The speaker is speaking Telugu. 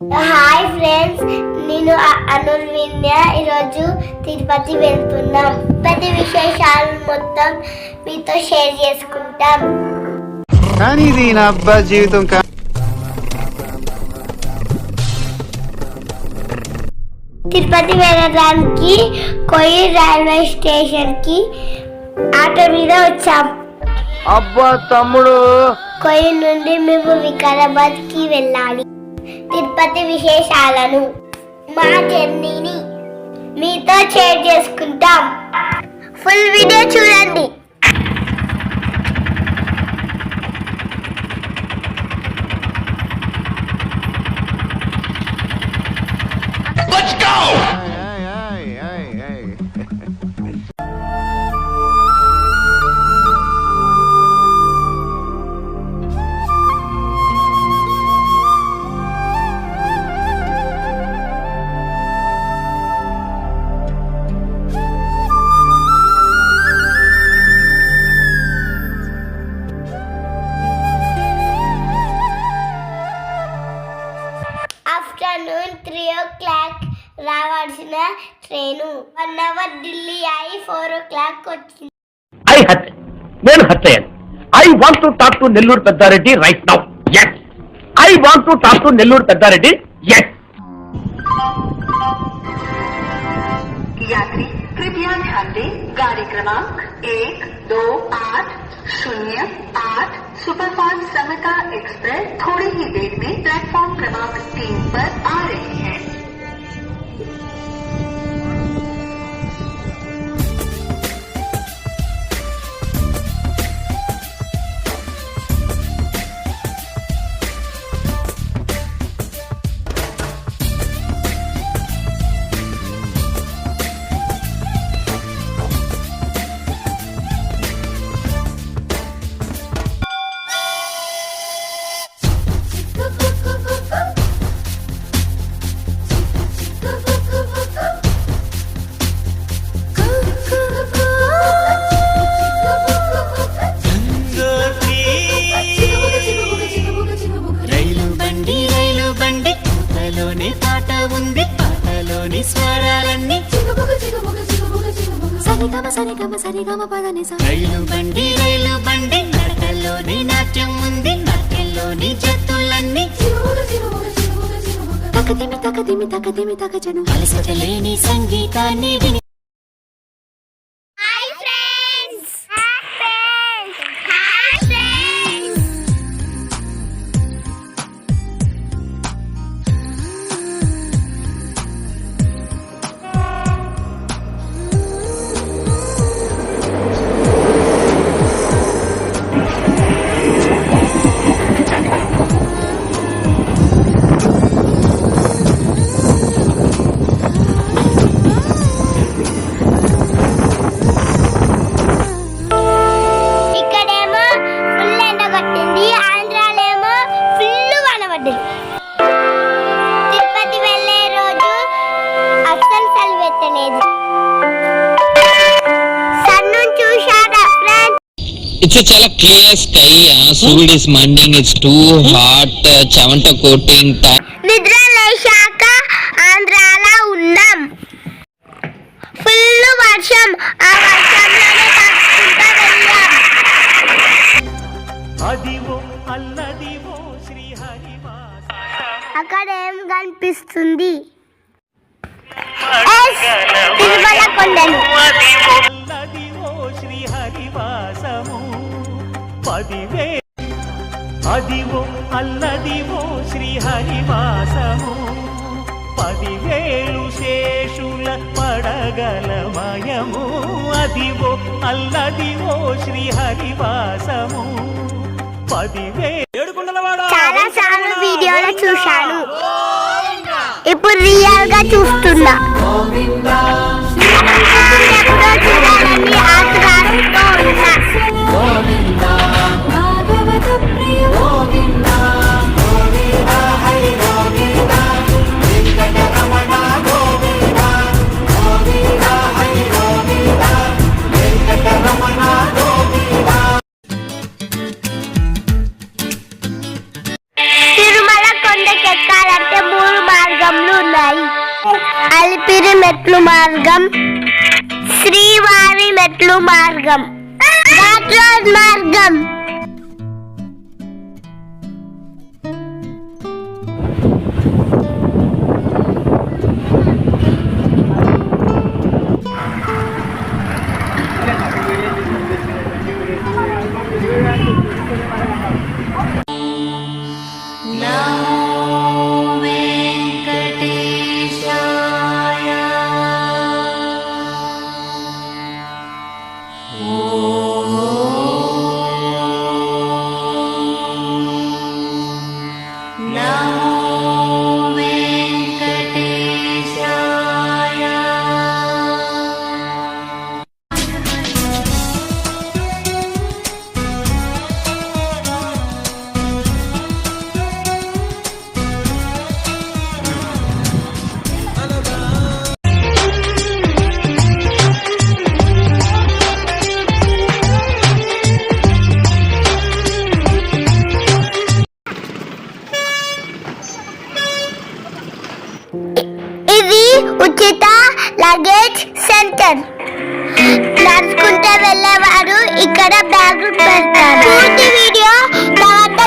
హాయ్ ఫ్రెండ్స్, నేను అనుర్వింద్య. ఈరోజు తిరుపతి వెళ్తున్నాం. ప్రతి విశేషాలు మొత్తం మీతో షేర్ చేసుకుంటాం. కానీ ఇది నా అబ్బా జీవితం. తిరుపతి వెళ్ళడానికి కొయ్యి రైల్వే స్టేషన్ కి ఆటో మీద వచ్చాం. అబ్బా తమ్ముడు, కొయ్యి నుండి మేము వికారాబాద్ కి వెళ్ళాలి. తిరుపతి విశేషాలను, మా జర్నీని మీతో షేర్ చేసుకుంటాం. ఫుల్ వీడియో చూడండి. ఆఫ్టర్నూన్ 3 o'clock రావాల్సిన ట్రైను 1 hour ఢిల్లీ అయి 4 o'clock వచ్చింది. నేను హత్యను. I want to talk to Nellore Peddareddy right now. yes I want to talk to Nellore Peddareddy. yes यात्री कृपया ध्यान दें, गाड़ी क्रमांक 128008 सुपरफास्ट समता एक्सप्रेस थोड़ी ही देर में प्लेटफॉर्म क्रमांक 3 पर आ रही है. రైలు బండి నడకల్లోని నాట్యం ఉంది, నాట్యంలోని జతులన్నీ తకదిమి తకజను అలసటలేని సంగీతాన్ని విని. తిరుపతి వెళ్ళే రోజు అస్సలు సెలవెత్తలేదు. సన్ను చూశారా friends? It's a chala clear sky. Sud is manding. It's too hot. Chavanta coating. నిద్ర లేచాక ఆంధ్రాలో ఉన్నాం. ఫుల్ వర్షం. ఆ వర్షంలోనే తడుచుకుంటూ వెళ్ళాం. అక్కడ ఏం కనిపిస్తుంది? తిరుమల కొండలు. అదివో అల్లదివో శ్రీహరివాసము 10,000 శేషుల పడగలమయము. అదివో అల్లదివో శ్రీహరివాసము 10,000. చాలా సార్లు వీడియోలో చూశాను, ఇప్పుడు రియల్ గా చూస్తున్నా. ఎప్పుడో చూడాలని ఆత్రాలతో ఉన్నా. తిరుమల కొండకెక్కాలంటే 3 మెట్లు మార్గం, శ్రీవారి మెట్లు మార్గం, ఘాట్ రోడ్ మార్గం. ఇది ఉచిత లగేజ్ సెంటర్. నడుచుకుంటే వెళ్ళేవారు ఇక్కడ బ్యాగ్ పెడతారు. పూర్తి వీడియో నా వద్ద